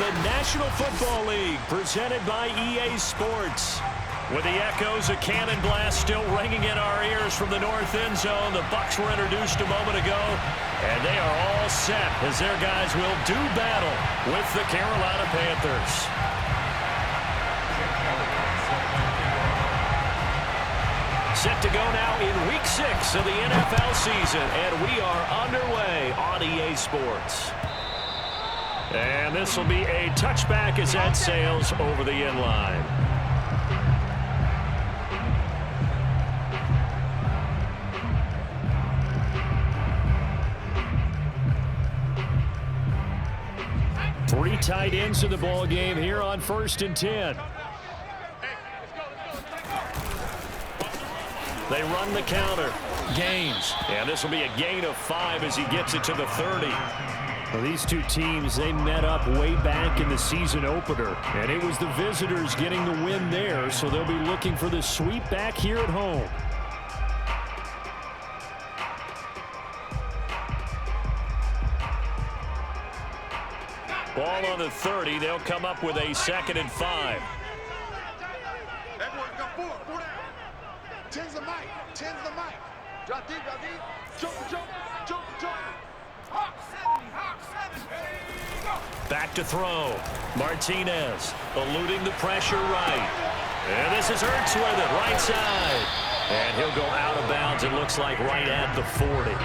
the National Football League, presented by EA Sports. With the echoes of cannon blast still ringing in our ears from the north end zone, the Bucs were introduced a moment ago, and they are all set as their guys will do battle with the Carolina Panthers. Set to go now in Week 6 of the NFL season, and we are underway on EA Sports. And this will be a touchback as that sails over the end line. Three tight ends in the ball game here on 1st and 10. They run the counter. Gains. And this will be a gain of 5 as he gets it to the 30. Well, these two teams, they met up way back in the season opener. And it was the visitors getting the win there, so they'll be looking for the sweep back here at home. Ball on the 30. They'll come up with a 2nd and 5. Tens the mic. Tens the mic. Drop deep, drop deep. Jump. Hawk 70. Back to throw. Martinez eluding the pressure right. And this is Ertz with it, right side. And he'll go out of bounds, it looks like, right at the 40.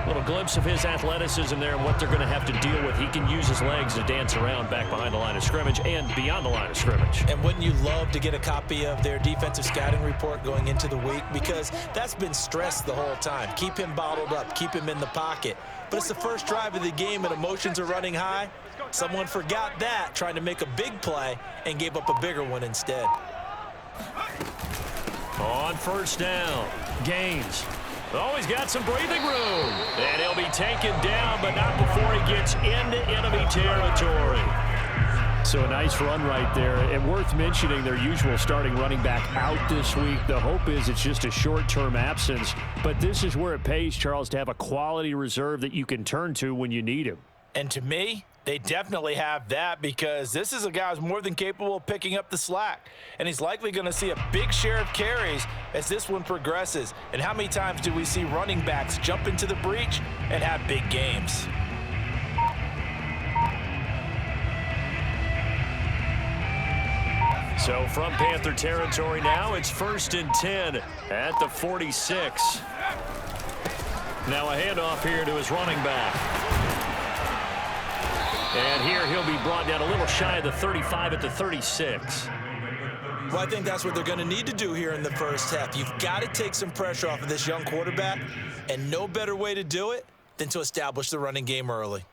Little glimpse of his athleticism there and what they're going to have to deal with. He can use his legs to dance around back behind the line of scrimmage and beyond the line of scrimmage. And wouldn't you love to get a copy of their defensive scouting report going into the week? Because that's been stressed the whole time. Keep him bottled up. Keep him in the pocket. But it's the first drive of the game and emotions are running high. Someone forgot that, trying to make a big play, and gave up a bigger one instead. On 1st down, Gaines. Oh, he's got some breathing room. And he'll be taken down, but not before he gets into enemy territory. So a nice run right there. And worth mentioning, their usual starting running back out this week. The hope is it's just a short-term absence. But this is where it pays, Charles, to have a quality reserve that you can turn to when you need him. And to me, they definitely have that, because this is a guy who's more than capable of picking up the slack. And he's likely going to see a big share of carries as this one progresses. And how many times do we see running backs jump into the breach and have big games? So from Panther territory now, it's 1st and 10 at the 46. Now a handoff here to his running back. And here he'll be brought down a little shy of the 35 at the 36. Well, I think that's what they're going to need to do here in the first half. You've got to take some pressure off of this young quarterback, and no better way to do it than to establish the running game early.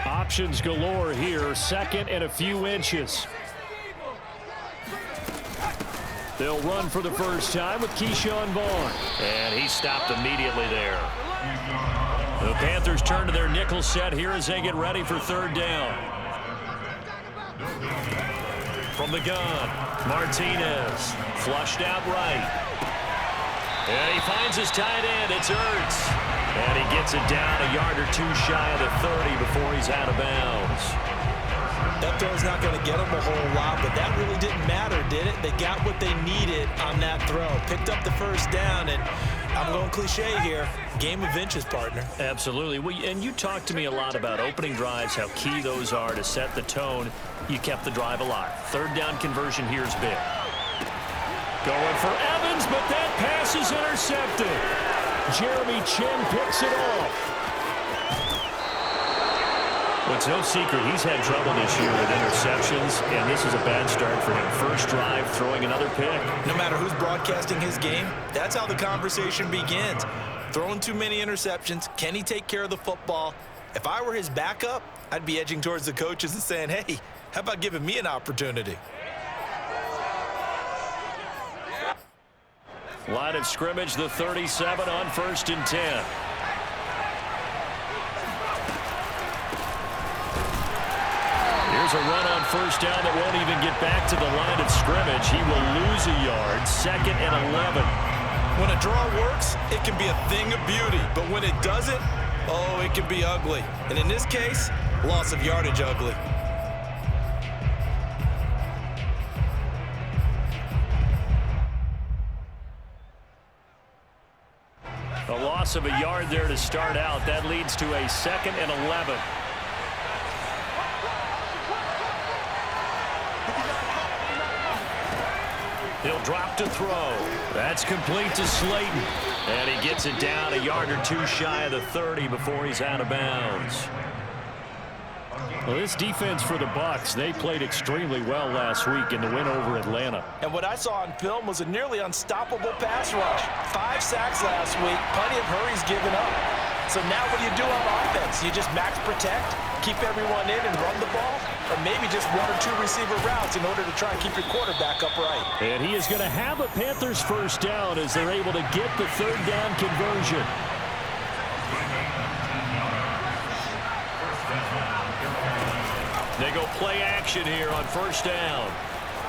Options galore here, 2nd and a few inches. They'll run for the first time with Keyshawn Vaughn. And he stopped immediately there. The Panthers turn to their nickel set here as they get ready for 3rd down. From the gun, Martinez flushed out right. And he finds his tight end. It's Ertz. And he gets it down a yard or two shy of the 30 before he's out of bounds. That throw's not going to get them a whole lot, but that really didn't matter, did it? They got what they needed on that throw. Picked up the first down, and I'm going cliche here. Game of inches, partner. Absolutely. Well, and you talked to me a lot about opening drives, how key those are to set the tone. You kept the drive alive. 3rd down conversion here is big. Going for Evans, but that pass is intercepted. Jeremy Chin picks it off. Well, it's no secret he's had trouble this year with interceptions, and this is a bad start for him. First drive, throwing another pick. No matter who's broadcasting his game, that's how the conversation begins. Throwing too many interceptions, can he take care of the football? If I were his backup, I'd be edging towards the coaches and saying, hey, how about giving me an opportunity? Line of scrimmage, the 37 on 1st and 10. Here's a run on first down that won't even get back to the line of scrimmage. He will lose a yard, 2nd and 11. When a draw works, it can be a thing of beauty. But when it doesn't, oh, it can be ugly. And in this case, loss of yardage ugly. A loss of a yard there to start out. That leads to a 2nd and 11. He'll drop to throw. That's complete to Slayton. And he gets it down a yard or two shy of the 30 before he's out of bounds. Well, this defense for the Bucs, they played extremely well last week in the win over Atlanta. And what I saw on film was a nearly unstoppable pass rush. 5 sacks last week, plenty of hurries given up. So now what do you do on offense? You just max protect, keep everyone in and run the ball? Or maybe just 1 or 2 receiver routes in order to try and keep your quarterback upright. And he is going to have a Panthers first down as they're able to get the 3rd down conversion. They go play action here on first down.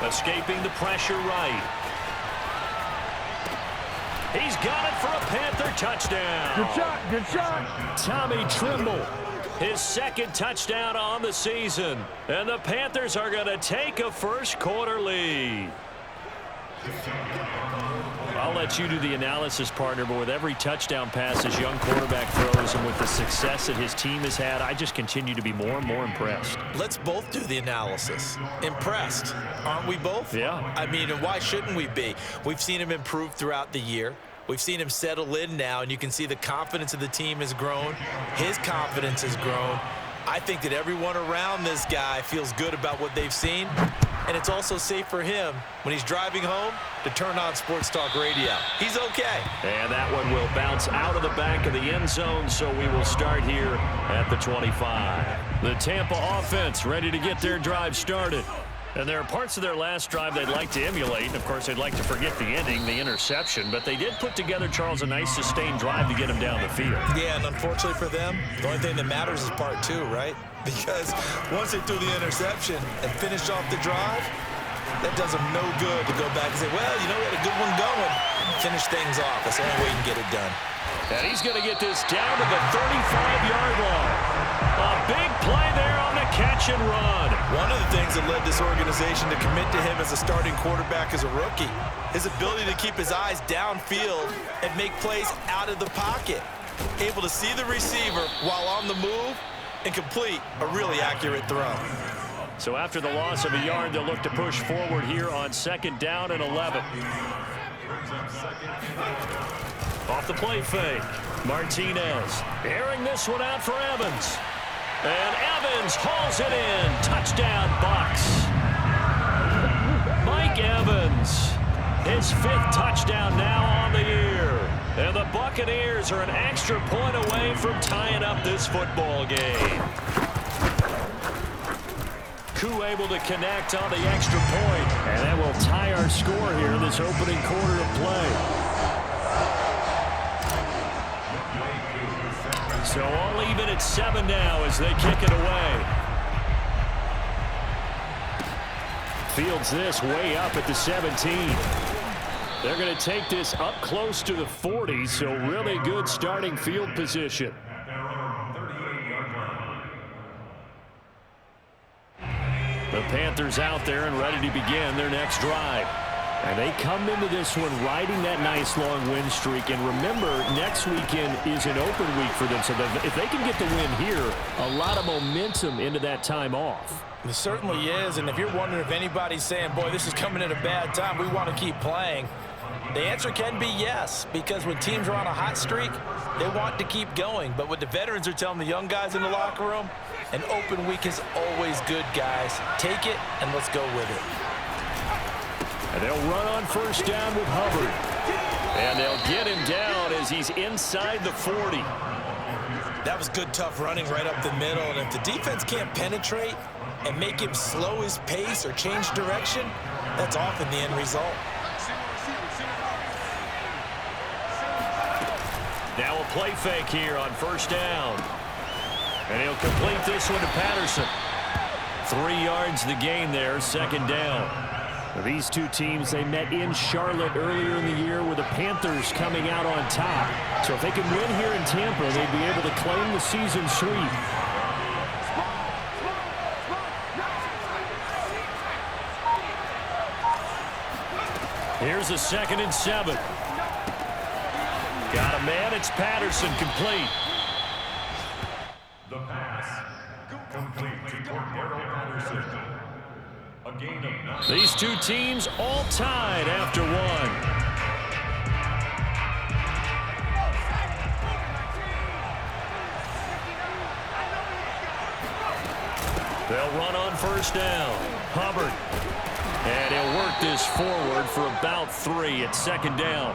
Escaping the pressure right. He's got it for a Panther touchdown. Good shot, good shot. Tommy Tremble, his 2nd touchdown on the season. And the Panthers are going to take a first-quarter lead. I'll let you do the analysis, partner, but with every touchdown pass his young quarterback throws and with the success that his team has had, I just continue to be more and more impressed. Let's both do the analysis. Impressed, aren't we both? Yeah. I mean, and why shouldn't we be? We've seen him improve throughout the year. We've seen him settle in now, and you can see the confidence of the team has grown. His confidence has grown. I think that everyone around this guy feels good about what they've seen, and it's also safe for him when he's driving home to turn on Sports Talk Radio. He's okay. And that one will bounce out of the back of the end zone, so we will start here at the 25. The Tampa offense ready to get their drive started. And there are parts of their last drive they'd like to emulate. And, of course, they'd like to forget the ending, the interception. But they did put together, Charles, a nice sustained drive to get him down the field. Yeah, and unfortunately for them, the only thing that matters is part 2, right? Because once they threw the interception and finished off the drive, that does them no good to go back and say, well, you know, we had a good one going. Finish things off. That's the only way you can get it done. And he's going to get this down to the 35-yard line. A big play there on the catch and run. One of the things that led this organization to commit to him as a starting quarterback as a rookie, his ability to keep his eyes downfield and make plays out of the pocket. Able to see the receiver while on the move and complete a really accurate throw. So after the loss of a yard, they'll look to push forward here on 2nd down and 11. Off the play fake. Martinez airing this one out for Evans. And Evans hauls it in. Touchdown, Bucs. Mike Evans, his 5th touchdown now on the year. And the Buccaneers are an extra point away from tying up this football game. Koo able to connect on the extra point. And that will tie our score here in this opening quarter of play. So all even at 7 now as they kick it away. Fields this way up at the 17. They're going to take this up close to the 40, so really good starting field position. The Panthers out there and ready to begin their next drive. And they come into this one riding that nice long win streak. And remember, next weekend is an open week for them. So that if they can get the win here, a lot of momentum into that time off. It certainly is. And if you're wondering if anybody's saying, boy, this is coming at a bad time, we want to keep playing, the answer can be yes. Because when teams are on a hot streak, they want to keep going. But what the veterans are telling the young guys in the locker room, an open week is always good, guys. Take it and let's go with it. And they'll run on first down with Hubbard. And they'll get him down as he's inside the 40. That was good, tough running right up the middle. And if the defense can't penetrate and make him slow his pace or change direction, that's often the end result. Now a play fake here on first down. And he'll complete this one to Patterson. 3 yards to gain there, second down. These two teams, they met in Charlotte earlier in the year with the Panthers coming out on top. So if they can win here in Tampa, they'd be able to claim the season sweep. Here's a 2nd and 7. Got a man. It's Patterson, complete. The pass complete to Cordero Patterson. A gain of 9. These two teams all tied after 1. They'll run on first down. Hubbard. And he'll work this forward for about 3 at second down.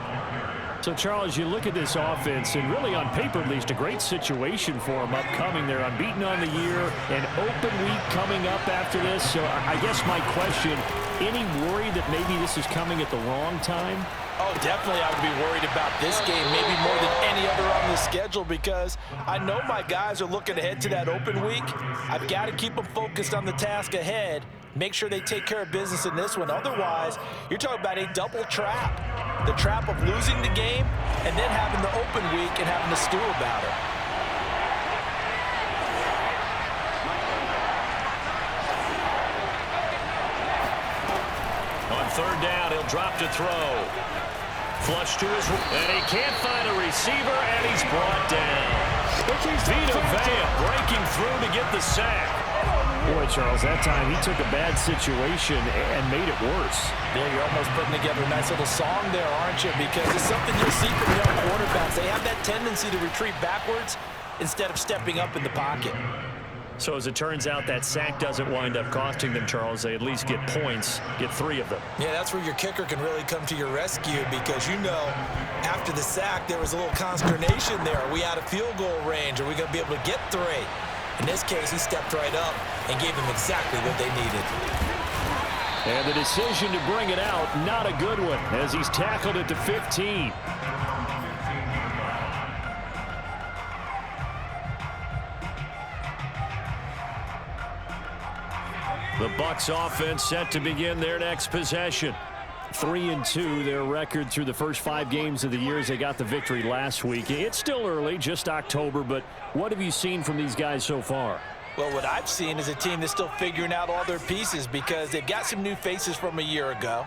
So, Charles, you look at this offense, and really on paper at least, a great situation for them upcoming. They're unbeaten on the year, an open week coming up after this. So I guess my question, any worry that maybe this is coming at the wrong time? Oh, definitely I would be worried about this game, maybe more than any other on the schedule, because I know my guys are looking ahead to that open week. I've got to keep them focused on the task ahead, make sure they take care of business in this one. Otherwise, you're talking about a double trap. The trap of losing the game and then having the open week and having to stew about it. On third down, he'll drop to throw. Flush to his, and he can't find a receiver, and he's brought down. Vita Vea breaking through to get the sack. Boy, Charles, that time he took a bad situation and made it worse. Yeah, you're almost putting together a nice little song there, aren't you? Because it's something you'll see from young quarterbacks. They have that tendency to retreat backwards instead of stepping up in the pocket. So as it turns out, that sack doesn't wind up costing them, Charles. They at least get points, get 3 of them. Yeah, that's where your kicker can really come to your rescue, because you know after the sack there was a little consternation there. Are we out of field goal range? Are we going to be able to get 3? In this case, he stepped right up and gave them exactly what they needed. And the decision to bring it out, not a good one, as he's tackled it to 15. The Bucs offense set to begin their next possession. 3-2, their record through the first 5 games of the year as they got the victory last week. It's still early, just October, but what have you seen from these guys so far? Well, what I've seen is a team that's still figuring out all their pieces, because they've got some new faces from a year ago,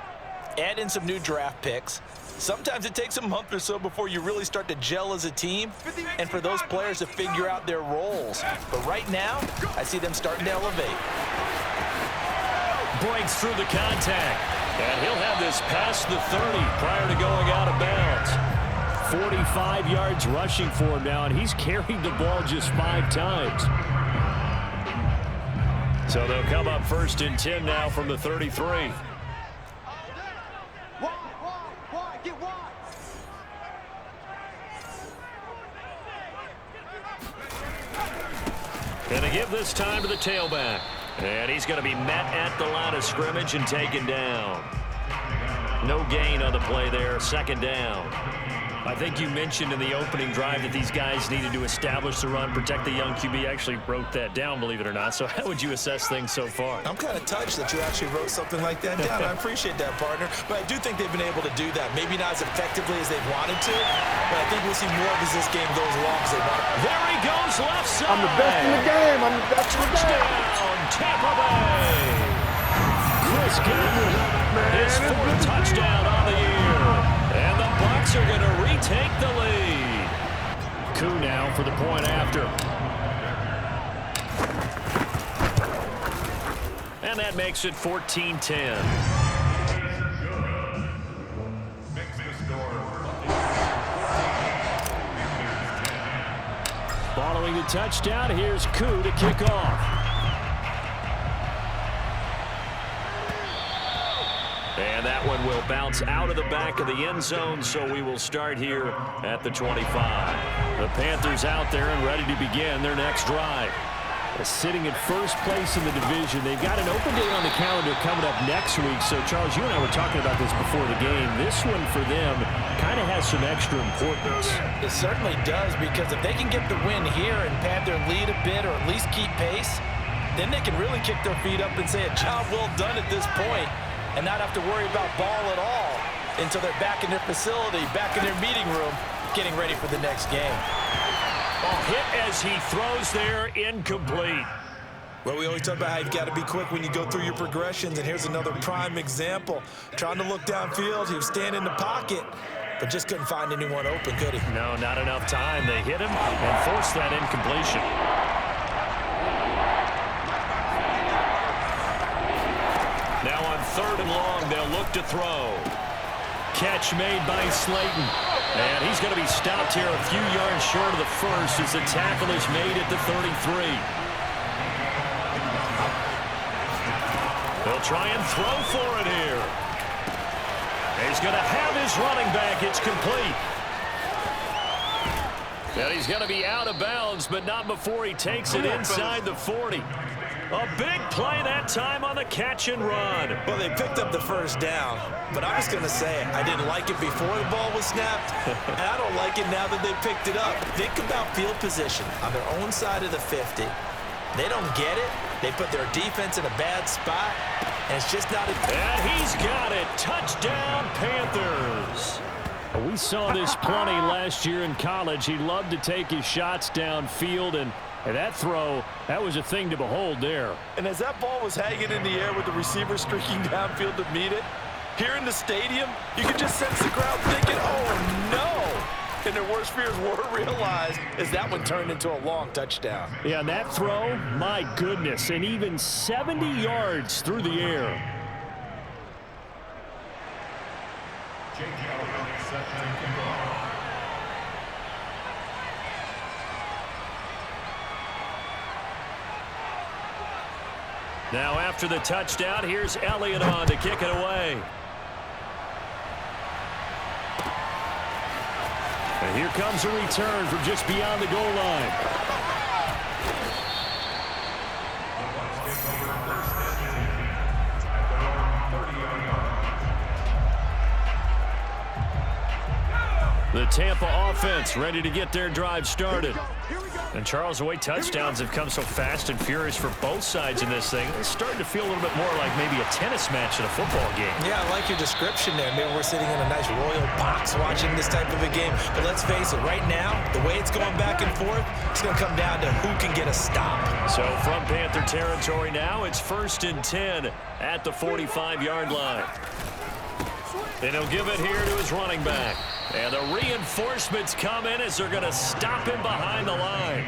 add in some new draft picks. Sometimes it takes a month or so before you really start to gel as a team and for those players to figure out their roles. But right now, I see them starting to elevate. Breaks through the contact. And he'll have this past the 30 prior to going out of bounds. 45 yards rushing for him now, and he's carried the ball just 5 times. So they'll come up 1st and 10 now from the 33. And they give this time to the tailback. And he's going to be met at the line of scrimmage and taken down. No gain on the play there, 2nd down. I think you mentioned in the opening drive that these guys needed to establish the run, protect the young QB. Actually wrote that down, believe it or not. So how would you assess things so far? I'm kind of touched that you actually wrote something like that down. I appreciate that, partner. But I do think they've been able to do that. Maybe not as effectively as they've wanted to, but I think we'll see more of as this game goes along as they want. There he goes, left side. I'm the best in the game. I'm the best in the game. Touchdown, Tampa Bay. Chris Godwin, his 4th touchdown on the year. And the Bucs are going to retake the lead. Coup now for the point after. And that makes it 14-10. Following the touchdown, here's Coup to kick off. And that one will bounce out of the back of the end zone, so we will start here at the 25. The Panthers out there and ready to begin their next drive. Sitting in first place in the division. They've got an open day on the calendar coming up next week. So, Charles, you and I were talking about this before the game. This one for them kind of has some extra importance. It certainly does, because if they can get the win here and pad their lead a bit or at least keep pace, then they can really kick their feet up and say a job well done at this point and not have to worry about ball at all until they're back in their facility, back in their meeting room, getting ready for the next game. Hit as he throws there, incomplete. Well, we always talk about how you've got to be quick when you go through your progressions, and here's another prime example. Trying to look downfield, he was standing in the pocket, but just couldn't find anyone open, could he? No, not enough time. They hit him and forced that incompletion. Now on 3rd and long, they'll look to throw. Catch made by Slayton. And he's going to be stopped here a few yards short of the first as the tackle is made at the 33. They'll try and throw for it here. He's going to have his running back. It's complete. And he's going to be out of bounds, but not before he takes it inside the 40. A big play that time on the catch and run. Well, they picked up the first down, but I was going to say I didn't like it before the ball was snapped, and I don't like it now that they picked it up. Think about field position on their own side of the 50. They don't get it. They put their defense in a bad spot, and it's just not a... And he's got it. Touchdown, Panthers. We saw this plenty last year in college. He loved to take his shots downfield, and that throw, that was a thing to behold there. And as that ball was hanging in the air with the receiver streaking downfield to meet it, here in the stadium, you could just sense the crowd thinking, oh, no. And their worst fears were realized as that one turned into a long touchdown. Yeah, and that throw, my goodness, and even 70 yards through the air. Now after the touchdown, here's Elliott on to kick it away. And here comes a return from just beyond the goal line. The Tampa offense ready to get their drive started. And Charles, the way touchdowns have come so fast and furious for both sides in this thing, it's starting to feel a little bit more like maybe a tennis match in a football game. Yeah, I like your description there. Maybe we're sitting in a nice royal box watching this type of a game. But let's face it, right now, the way it's going back and forth, it's going to come down to who can get a stop. So from Panther territory now, it's 1st and 10 at the 45-yard line. And he'll give it here to his running back. And the reinforcements come in as they're going to stop him behind the line.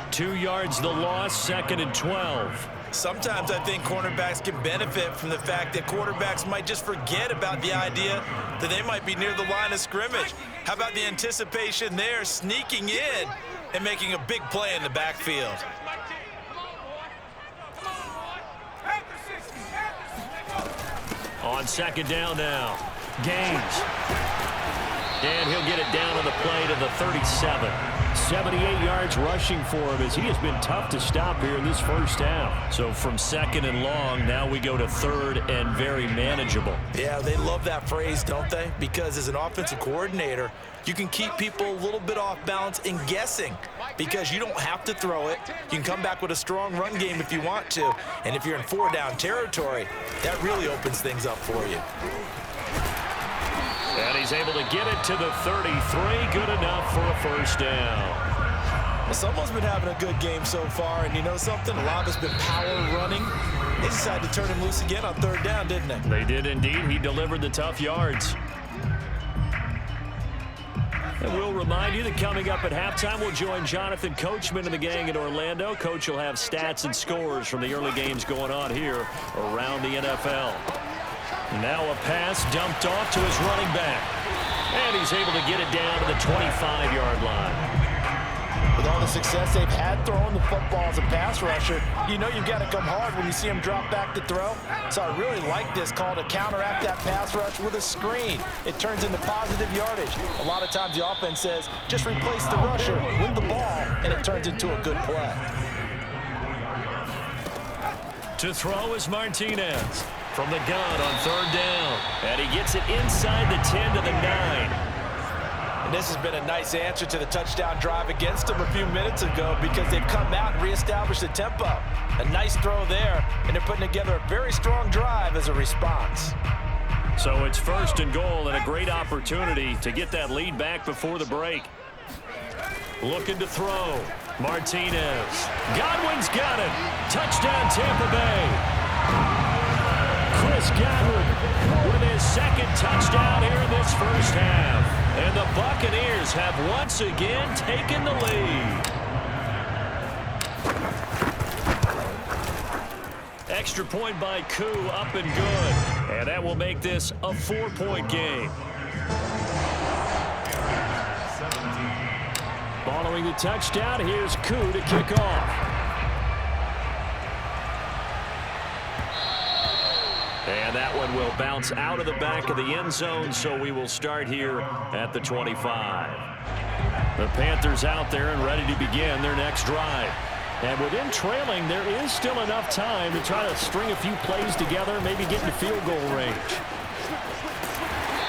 2 yards the loss, 2nd and 12. Sometimes I think cornerbacks can benefit from the fact that quarterbacks might just forget about the idea that they might be near the line of scrimmage. How about the anticipation there, sneaking in and making a big play in the backfield? On 2nd down now, Gaines. And he'll get it down on the play to the 37. 78 yards rushing for him as he has been tough to stop here in this first half. So from 2nd and long, now we go to 3rd and very manageable. Yeah, they love that phrase, don't they? Because as an offensive coordinator, you can keep people a little bit off balance and guessing because you don't have to throw it. You can come back with a strong run game if you want to. And if you're in 4-down territory, that really opens things up for you. And he's able to get it to the 33. Good enough for a first down. Well, someone's been having a good game so far, and you know something? A lot of it's been power running. They decided to turn him loose again on 3rd down, didn't they? They did indeed. He delivered the tough yards. And we'll remind you that coming up at halftime, we'll join Jonathan Coachman and the gang in Orlando. Coach will have stats and scores from the early games going on here around the NFL. Now a pass dumped off to his running back. And he's able to get it down to the 25-yard line. With all the success they've had throwing the football as a pass rusher, you know you've got to come hard when you see him drop back to throw. So I really like this call to counteract that pass rush with a screen. It turns into positive yardage. A lot of times the offense says, just replace the rusher with the ball, and it turns into a good play. To throw is Martinez. From the gun on 3rd down. And he gets it inside the 10 to the 9. And this has been a nice answer to the touchdown drive against them a few minutes ago because they've come out and reestablished the tempo. A nice throw there, and they're putting together a very strong drive as a response. So it's 1st and goal and a great opportunity to get that lead back before the break. Looking to throw. Martinez. Godwin's got it. Touchdown, Tampa Bay. Chris Godwin with his 2nd touchdown here in this first half. And the Buccaneers have once again taken the lead. Extra point by Koo, up and good. And that will make this a 4-point game. Following the touchdown, here's Koo to kick off. And that one will bounce out of the back of the end zone, so we will start here at the 25. The Panthers out there and ready to begin their next drive. And with him trailing, there is still enough time to try to string a few plays together, maybe get into field goal range.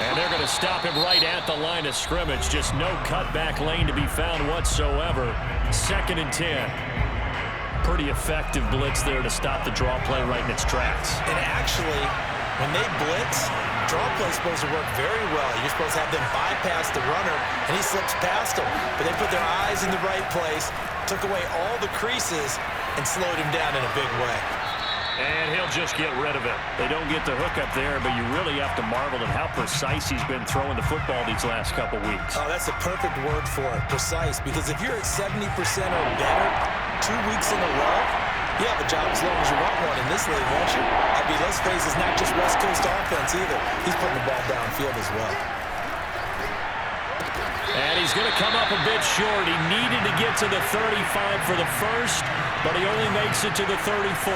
And they're going to stop him right at the line of scrimmage. Just no cutback lane to be found whatsoever. 2nd and 10. Pretty effective blitz there to stop the draw play right in its tracks. And actually, when they blitz, draw play is supposed to work very well. You're supposed to have them bypass the runner, and he slips past them. But they put their eyes in the right place, took away all the creases, and slowed him down in a big way. And he'll just get rid of it. They don't get the hook up there, but you really have to marvel at how precise he's been throwing the football these last couple weeks. Oh, that's the perfect word for it, precise. Because if you're at 70% or better 2 weeks in a row, you have a job as long as you want one in this league, won't you? I mean, let's face it, it's not just West Coast offense either. He's putting the ball downfield as well. And he's going to come up a bit short. He needed to get to the 35 for the first, but he only makes it to the 34.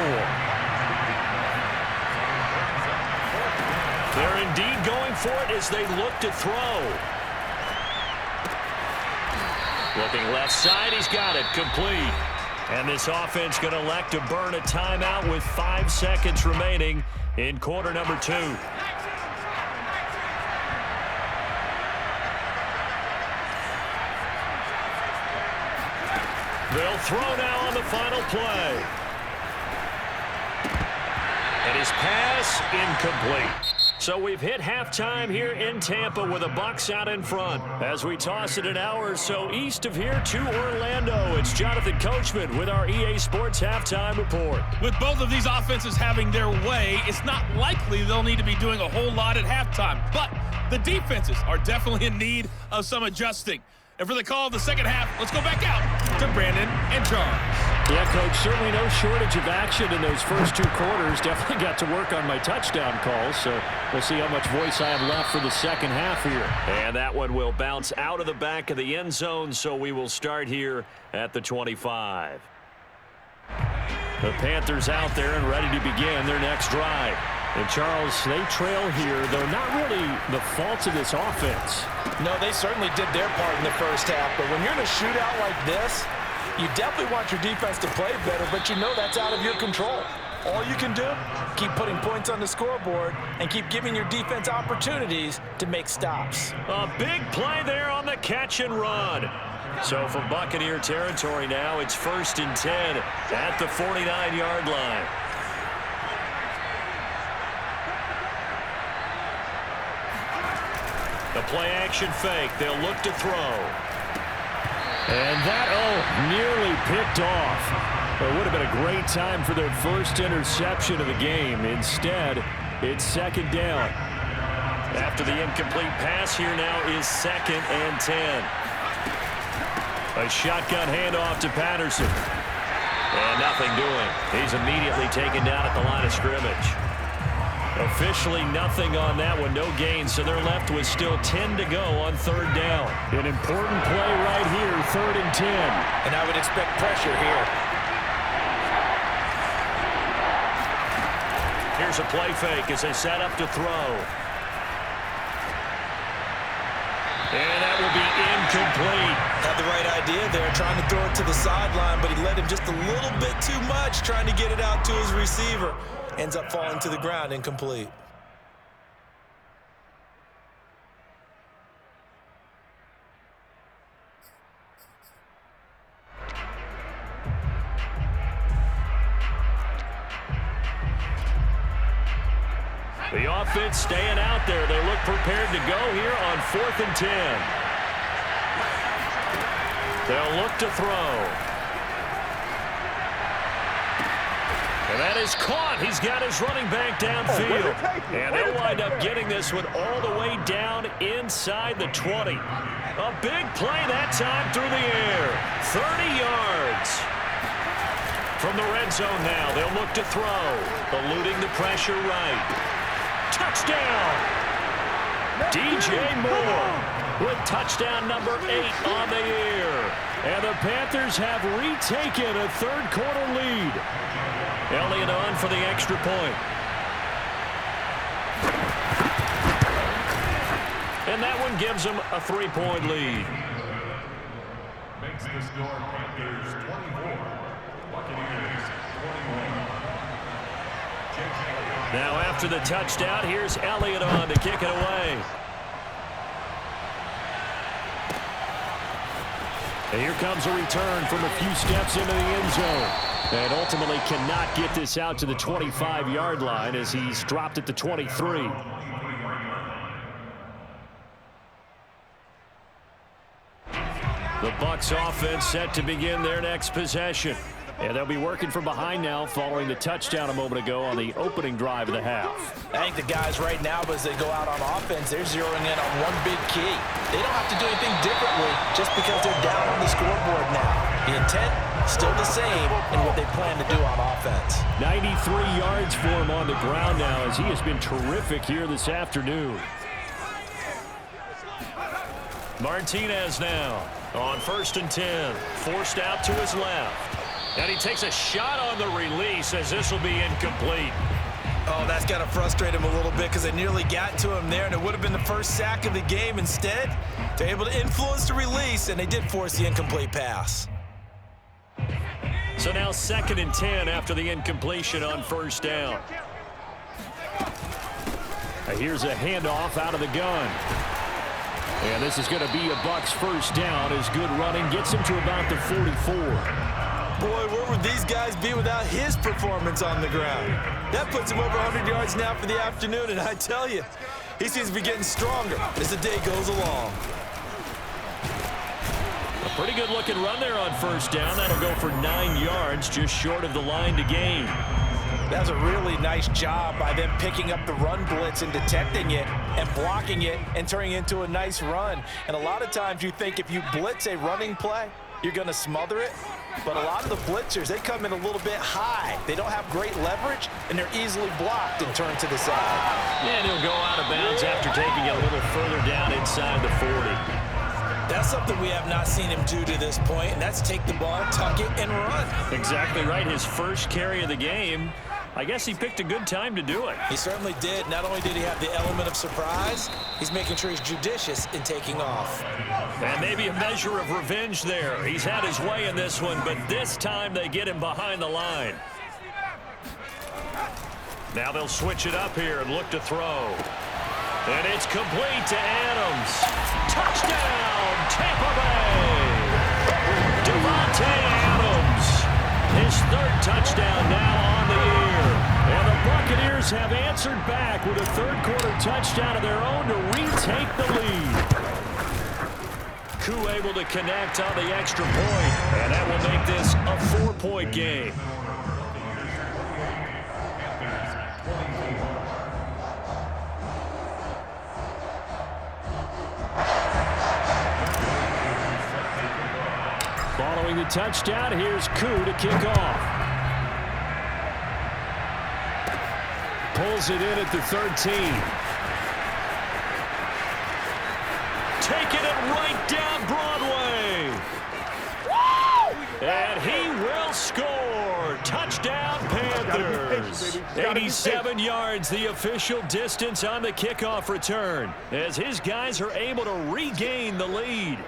They're indeed going for it as they look to throw. Looking left side, he's got it, complete. And this offense going to elect to burn a timeout with 5 seconds remaining in quarter number 2. They'll throw now on the final play. And his pass incomplete. So we've hit halftime here in Tampa with the Bucs out in front. As we toss it an hour or so east of here to Orlando, it's Jonathan Coachman with our EA Sports Halftime Report. With both of these offenses having their way, it's not likely they'll need to be doing a whole lot at halftime. But the defenses are definitely in need of some adjusting. And for the call of the second half, let's go back out to Brandon and Charles. Yeah, Coach, certainly no shortage of action in those first 2 quarters. Definitely got to work on my touchdown calls, so we'll see how much voice I have left for the second half here. And that one will bounce out of the back of the end zone, so we will start here at the 25. The Panthers out there and ready to begin their next drive. And Charles, they trail here, though not really the fault of this offense. No, they certainly did their part in the first half, but when you're in a shootout like this, you definitely want your defense to play better, but you know that's out of your control. All you can do, keep putting points on the scoreboard and keep giving your defense opportunities to make stops. A big play there on the catch and run. So from Buccaneer territory now, it's 1st and 10 at the 49-yard line. The play-action fake. They'll look to throw. And that, nearly picked off. It would have been a great time for their first interception of the game. Instead, it's 2nd down. After the incomplete pass, here now is 2nd and 10. A shotgun handoff to Patterson. And nothing doing. He's immediately taken down at the line of scrimmage. Officially nothing on that one, no gain, so they're left with still 10 to go on 3rd down. An important play right here, 3rd and 10. And I would expect pressure here. Here's a play fake as they set up to throw. And that will be incomplete. Had the right idea there, trying to throw it to the sideline, but he led him just a little bit too much, trying to get it out to his receiver. Ends up falling to the ground, incomplete. The offense staying out there. They look prepared to go here on 4th and 10. They'll look to throw. And that is caught. He's got his running back downfield. And they'll wind up getting this one all the way down inside the 20. A big play that time through the air. 30 yards. From the red zone now, they'll look to throw. Eluding the pressure right. Touchdown! DJ Moore with touchdown number 8 on the year. And the Panthers have retaken a third-quarter lead. Elliott on for the extra point. And that one gives them a 3-point lead. Makes the score Panthers 24, Buccaneers 21. Now after the touchdown, here's Elliott on to kick it away. And here comes a return from a few steps into the end zone. And ultimately cannot get this out to the 25-yard line as he's dropped at the 23. The Bucs offense set to begin their next possession. And they'll be working from behind now following the touchdown a moment ago on the opening drive of the half. I think the guys right now, as they go out on offense, they're zeroing in on one big key. They don't have to do anything differently just because they're down on the scoreboard now. The intent, still the same in what they plan to do on offense. 93 yards for him on the ground now as he has been terrific here this afternoon. Martinez now on 1st and 10. Forced out to his left. And he takes a shot on the release as this will be incomplete. Oh, that's got to frustrate him a little bit because they nearly got to him there, and it would have been the first sack of the game. Instead, they're able to influence the release, and they did force the incomplete pass. So now 2nd and 10 after the incompletion on 1st down. Here's a handoff out of the gun. And this is going to be a Bucs 1st down as good running gets him to about the 44. Boy, where would these guys be without his performance on the ground? That puts him over 100 yards now for the afternoon, and I tell you, he seems to be getting stronger as the day goes along. A pretty good-looking run there on 1st down. That'll go for 9 yards, just short of the line to gain. That's a really nice job by them picking up the run blitz and detecting it and blocking it and turning it into a nice run. And a lot of times you think if you blitz a running play, you're going to smother it. But a lot of the blitzers, they come in a little bit high. They don't have great leverage, and they're easily blocked and turned to the side. And he'll go out of bounds after taking it a little further down inside the 40. That's something we have not seen him do to this point, and that's take the ball, tuck it, and run. Exactly right. His first carry of the game. I guess he picked a good time to do it. He certainly did. Not only did he have the element of surprise, he's making sure he's judicious in taking off. And maybe a measure of revenge there. He's had his way in this one, but this time they get him behind the line. Now they'll switch it up here and look to throw. And it's complete to Adams. Touchdown, Tampa Bay! Devontae Adams. His 3rd touchdown now on the year. And the Buccaneers have answered back with a 3rd-quarter touchdown of their own to retake the lead. Koo able to connect on the extra point, and that will make this a 4-point game. Following the touchdown, here's Koo to kick off. Pulls it in at the 13. Taking it right down Broadway. And he will score. Touchdown, Panthers. 87 yards, the official distance on the kickoff return, as his guys are able to regain the lead.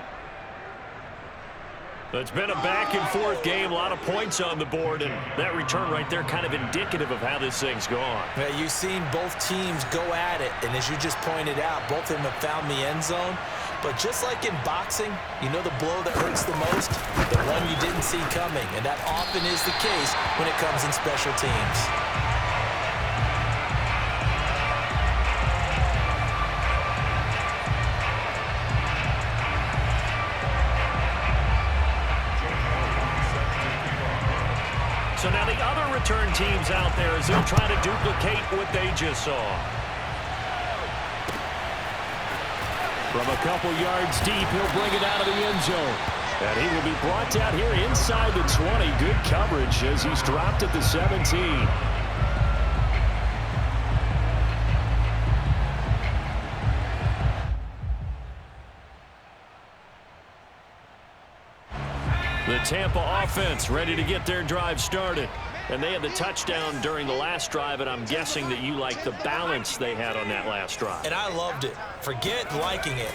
It's been a back-and-forth game, a lot of points on the board, and that return right there kind of indicative of how this thing's gone. Yeah, you've seen both teams go at it, and as you just pointed out, both of them have found the end zone. But just like in boxing, you know the blow that hurts the most? The one you didn't see coming, and that often is the case when it comes in special teams. return teams out there as they'll try to duplicate what they just saw. From a couple yards deep, he'll bring it out of the end zone. And he will be brought down here inside the 20. Good coverage as he's dropped at the 17. The Tampa offense ready to get their drive started. And they had the touchdown during the last drive, and I'm guessing that you like the balance they had on that last drive. And I loved it. Forget liking it.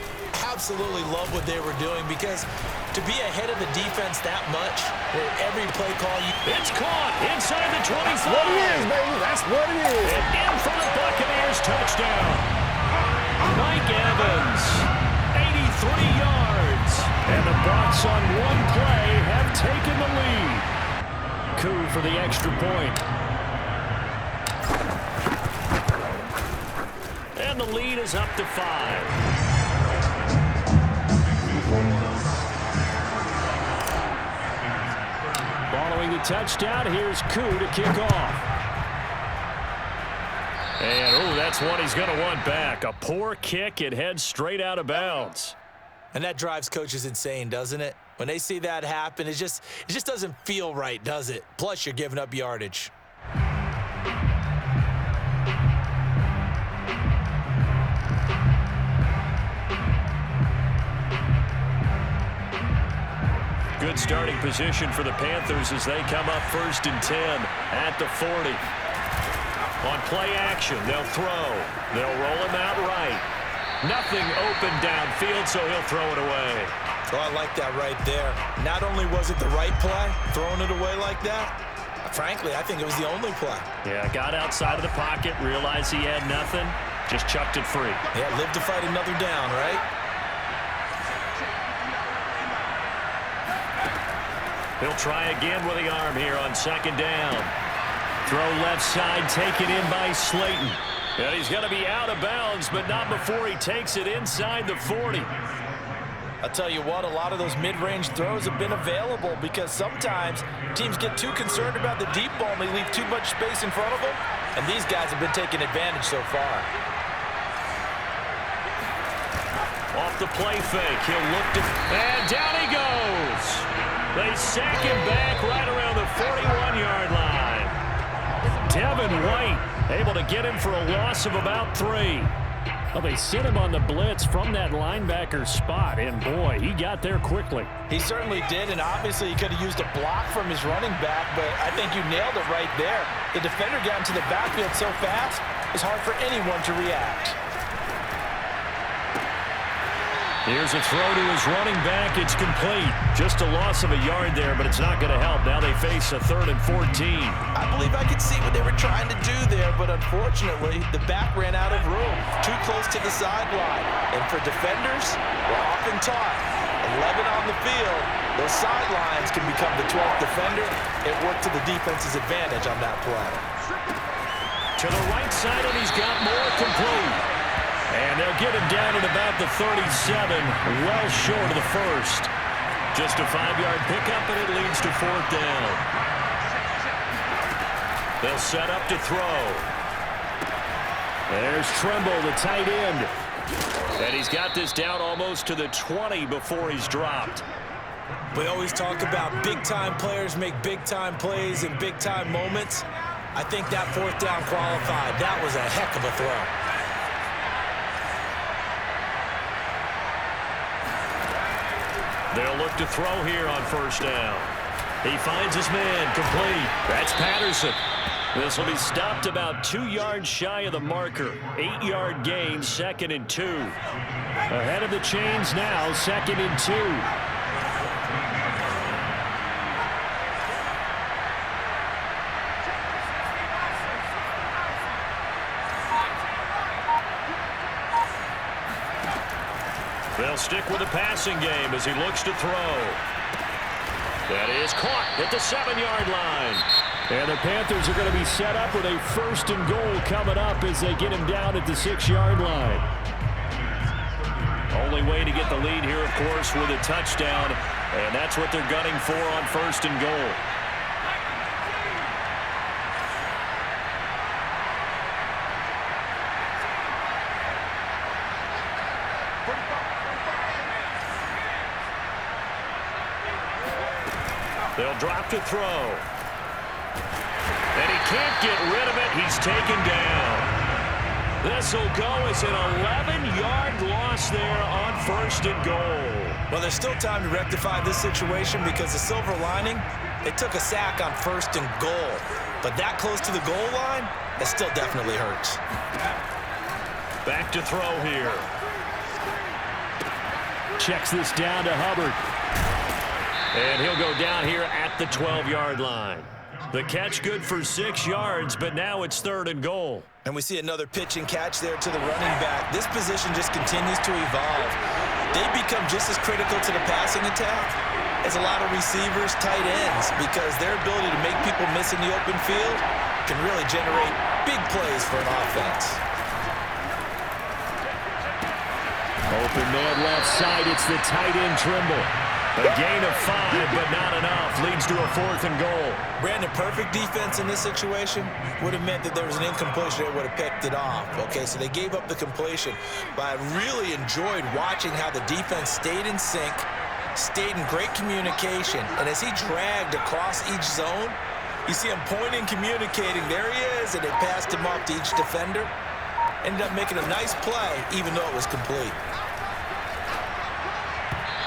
Absolutely love what they were doing, because to be ahead of the defense that much, where every play call It's caught inside the 25. That's what it is, baby. That's what it is. And in for the Buccaneers touchdown. Mike Evans, 83 yards. And the Bucs on one play have taken the lead. Coup for the extra point. And the lead is up to 5. Following the touchdown, here's Coup to kick off. And, that's one he's going to want back. A poor kick. It heads straight out of bounds. And that drives coaches insane, doesn't it? When they see that happen, it just doesn't feel right, does it? Plus, you're giving up yardage. Good starting position for the Panthers as they come up 1st and 10 at the 40. On play action, they'll throw. They'll roll him out right. Nothing open downfield, so he'll throw it away. Oh, I like that right there. Not only was it the right play, throwing it away like that, frankly, I think it was the only play. Yeah, got outside of the pocket, realized he had nothing, just chucked it free. Yeah, live to fight another down, right? He'll try again with the arm here on 2nd down. Throw left side, taken in by Slayton. And he's going to be out of bounds, but not before he takes it inside the 40. I'll tell you what, a lot of those mid-range throws have been available because sometimes teams get too concerned about the deep ball and they leave too much space in front of them. And these guys have been taking advantage so far. Off the play fake, he'll look to, and down he goes. They sack him back right around the 41-yard line. Devin White able to get him for a loss of about 3. Well, they sent him on the blitz from that linebacker spot, and boy, he got there quickly. He certainly did, and obviously he could have used a block from his running back, but I think you nailed it right there. The defender got into the backfield so fast, it's hard for anyone to react. Here's a throw to his running back. It's complete. Just a loss of a yard there, but it's not going to help. Now they face a 3rd and 14. I believe I could see what they were trying to do there, but unfortunately, the back ran out of room. Too close to the sideline. And for defenders, we're often taught, 11 on the field, those sidelines can become the 12th defender. It worked to the defense's advantage on that play. To the right side, and he's got more, complete. And they'll get him down at about the 37, well short of the 1st. Just a 5-yard pickup, and it leads to 4th down. They'll set up to throw. There's Tremble, the tight end. And he's got this down almost to the 20 before he's dropped. We always talk about big-time players make big-time plays in big-time moments. I think that 4th down qualified. That was a heck of a throw. They'll look to throw here on 1st down. He finds his man, complete. That's Patterson. This will be stopped about 2 yards shy of the marker. 8-yard gain, 2nd and 2. Ahead of the chains now, 2nd and 2. They'll stick with the passing game as he looks to throw. That is caught at the 7-yard line. And the Panthers are going to be set up with a 1st and goal coming up as they get him down at the 6-yard line. Only way to get the lead here, of course, with a touchdown. And that's what they're gunning for on 1st and goal. They'll drop to throw. And he can't get rid of it. He's taken down. This will go as an 11-yard loss there on 1st and goal. Well, there's still time to rectify this situation because the silver lining, they took a sack on 1st and goal. But that close to the goal line, it still definitely hurts. Back to throw here. Checks this down to Hubbard. And he'll go down here at the 12-yard line. The catch good for 6 yards, but now it's 3rd and goal. And we see another pitch and catch there to the running back. This position just continues to evolve. They become just as critical to the passing attack as a lot of receivers, tight ends, because their ability to make people miss in the open field can really generate big plays for an offense. Open man left side. It's the tight end Trimble. A gain of 5, but not enough. Leads to a 4th and goal. Brandon, perfect defense in this situation would have meant that there was an incompletion that would have picked it off. Okay, so they gave up the completion. But I really enjoyed watching how the defense stayed in sync, stayed in great communication. And as he dragged across each zone, you see him pointing, communicating. There he is, and they passed him off to each defender. Ended up making a nice play, even though it was complete.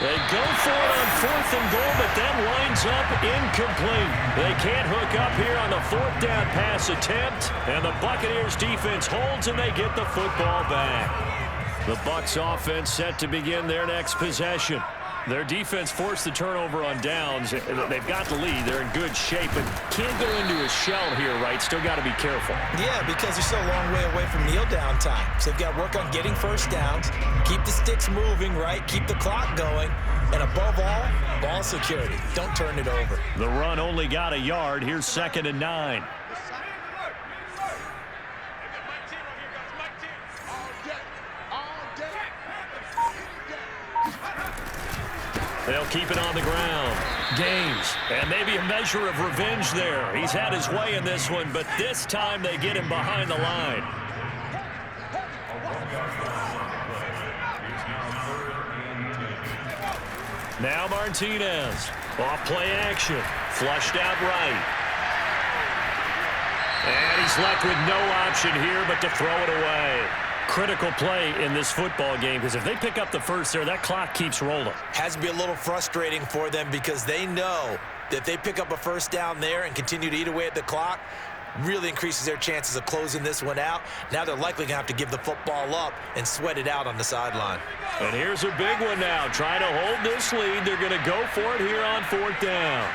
They go for it on 4th and goal, but then winds up incomplete. They can't hook up here on the 4th down pass attempt, and the Buccaneers defense holds, and they get the football back. The Bucs offense set to begin their next possession. Their defense forced the turnover on downs. They've got the lead. They're in good shape, but can't go into a shell here, right? Still got to be careful. Yeah, because you're still a long way away from kneel down time. So they've got to work on getting first downs, keep the sticks moving, right? Keep the clock going. And above all, ball security. Don't turn it over. The run only got a yard. Here's 2nd and 9. They'll keep it on the ground. Gaines, and maybe a measure of revenge there. He's had his way in this one, but this time they get him behind the line. Now Martinez. Off play action. Flushed out right. And he's left with no option here but to throw it away. Critical play in this football game, because if they pick up the first there, that clock keeps rolling. Has to be a little frustrating for them because they know that if they pick up a first down there and continue to eat away at the clock, really increases their chances of closing this one out. Now they're likely going to have to give the football up and sweat it out on the sideline. And here's a big one now. Trying to hold this lead. They're going to go for it here on 4th down.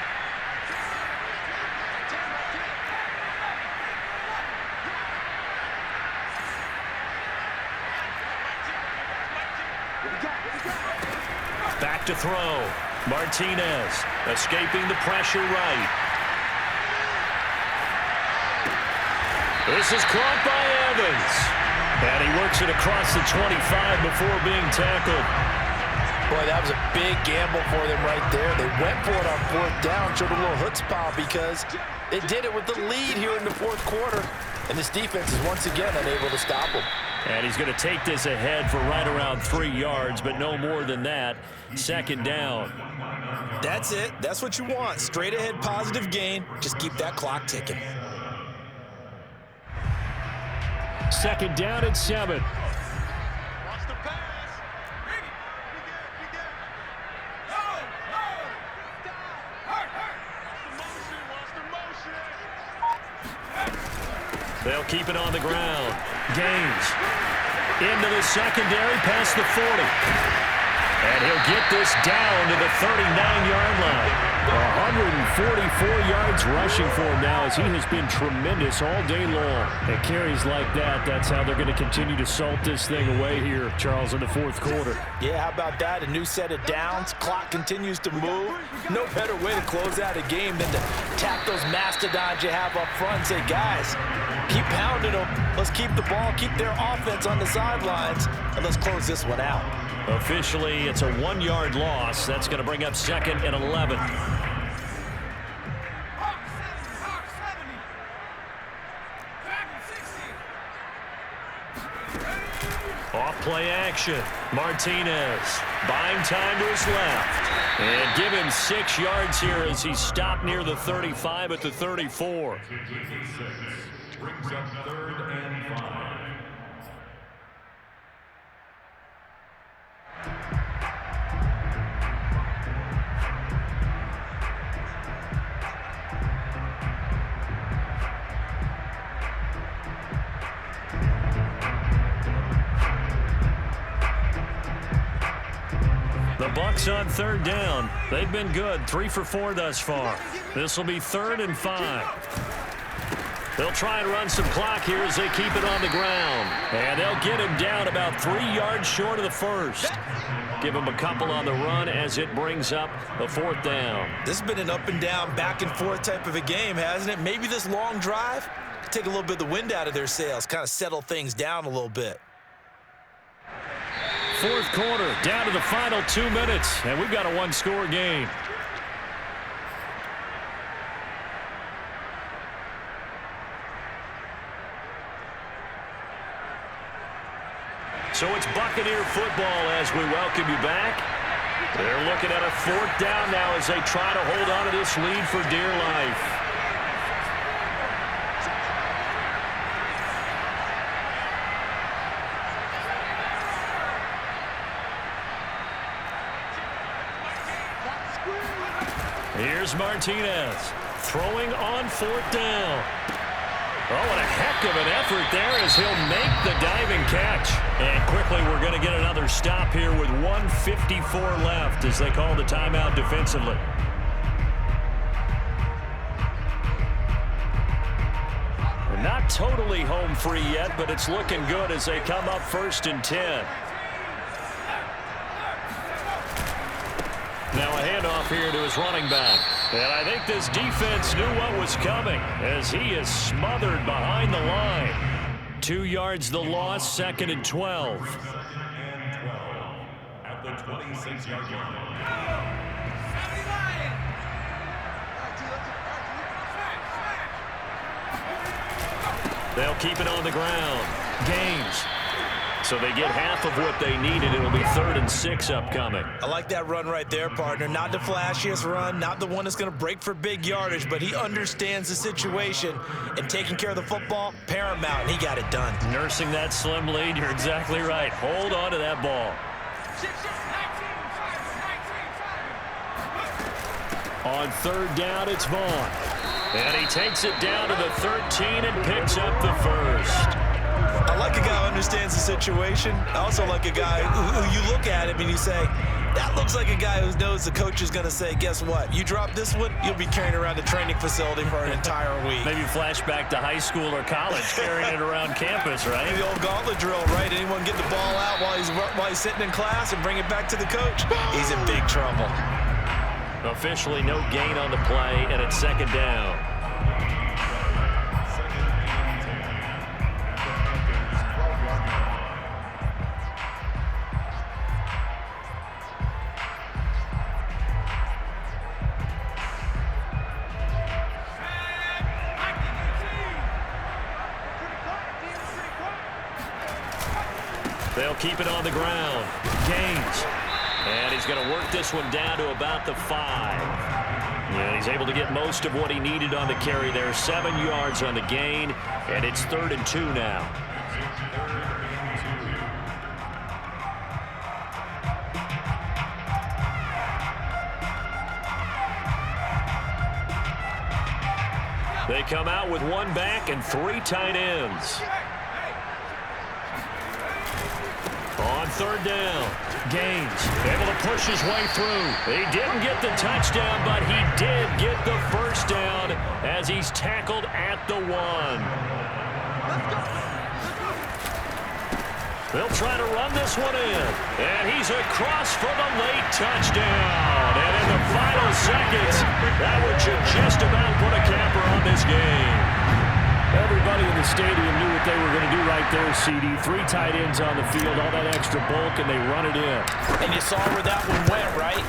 Back to throw. Martinez escaping the pressure right. This is caught by Evans. And he works it across the 25 before being tackled. Boy, that was a big gamble for them right there. They went for it on 4th down, showed a little chutzpah because they did it with the lead here in the 4th quarter. And this defense is once again unable to stop them. And he's going to take this ahead for right around 3 yards, but no more than that. 2nd down. That's it. That's what you want. Straight ahead positive gain. Just keep that clock ticking. 2nd down and 7. They'll keep it on the ground. Gaines into the secondary past the 40. And he'll get this down to the 39-yard line. 144 yards rushing for him now as he has been tremendous all day long. And carries like that, that's how they're going to continue to salt this thing away here, Charles, in the 4th quarter. Yeah, how about that? A new set of downs. Clock continues to move. No better way to close out a game than to tap those mastodons you have up front and say, guys, keep pounding them. Let's keep the ball, keep their offense on the sidelines, and let's close this one out. Officially, it's a 1-yard loss. That's going to bring up 2nd and 11. Off play action. action. Martinez buying time to his left. And give him 6 yards here as he stopped near the 35 at the 34. Brings up 3rd and 5. The Bucs on 3rd down. They've been good, 3 for 4 thus far. This will be 3rd and 5. They'll try and run some clock here as they keep it on the ground. And they'll get him down about 3 yards short of the first. Give him a couple on the run as it brings up the 4th down. This has been an up and down, back and forth type of a game, hasn't it? Maybe this long drive take a little bit of the wind out of their sails, kind of settle things down a little bit. 4th quarter, down to the final 2 minutes, and we've got a 1-score game. So it's Buccaneer football as we welcome you back. They're looking at a 4th down now as they try to hold on to this lead for dear life. Here's Martinez throwing on 4th down. Oh, what a heck of an effort there as he'll make the diving catch. And quickly we're going to get another stop here with 1:54 left as they call the timeout defensively. They're not totally home free yet, but it's looking good as they come up 1st and 10. Now a handoff here to his running back. And I think this defense knew what was coming as he is smothered behind the line. 2 yards the loss, 2nd and 12. 2nd and 12 at the 26-yard line. They'll keep it on the ground. Gaines. So they get half of what they needed. It'll be 3rd and 6 upcoming. I like that run right there, partner. Not the flashiest run, not the one that's going to break for big yardage, but he understands the situation, and taking care of the football, paramount, and he got it done. Nursing that slim lead, you're exactly right. Hold on to that ball. On 3rd down, it's Vaughn. And he takes it down to the 13 and picks up the 1st. I like a guy who understands the situation. I also like a guy who you look at him and you say, that looks like a guy who knows the coach is going to say, guess what? You drop this one, you'll be carrying around the training facility for an entire week. Maybe flashback to high school or college, carrying it around campus, right? The old gauntlet drill, right? Anyone get the ball out while he's sitting in class and bring it back to the coach? He's in big trouble. Officially no gain on the play, and it's 2nd down. They'll keep it on the ground. Gaines. And he's going to work this one down to about the 5. And he's able to get most of what he needed on the carry there. 7 yards on the gain. And it's 3rd and 2 now. They come out with 1 back and 3 tight ends. On 3rd down, Gaines able to push his way through. He didn't get the touchdown, but he did get the 1st down as he's tackled at the 1. They'll try to run this one in, and he's across for the late touchdown. And in the final seconds, that would just about put a capper on this game. Everybody in the stadium knew what they were going to do right there, CD. 3 tight ends on the field, all that extra bulk, and they run it in. And you saw where that one went, right?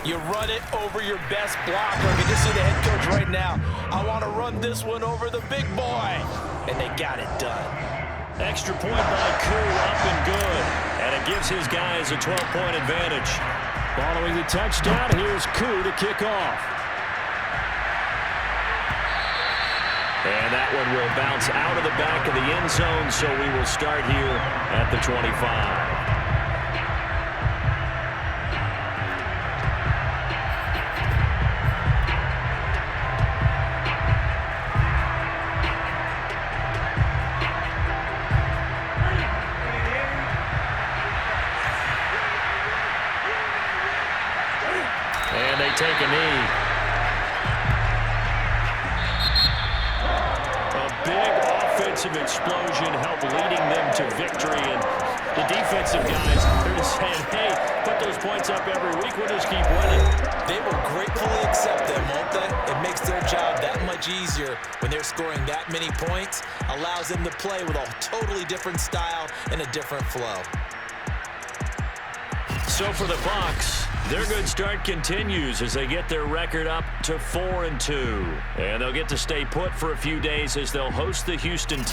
You run it over your best blocker. I can just see the head coach right now. I want to run this one over the big boy. And they got it done. Extra point by Koo, up and good. And it gives his guys a 12-point advantage. Following the touchdown, here's Koo to kick off. And that one will bounce out of the back of the end zone, so we will start here at the 25. And they take a knee. A big offensive explosion helped leading them to victory. And the defensive guys, they're just saying, hey, put those points up every week. We'll just keep winning. They will gratefully accept them, won't they? It makes their job that much easier when they're scoring that many points. Allows them to play with a totally different style and a different flow. So for the Bucs, their good start continues as they get their record up to 4-2. And they'll get to stay put for a few days as they'll host the Houston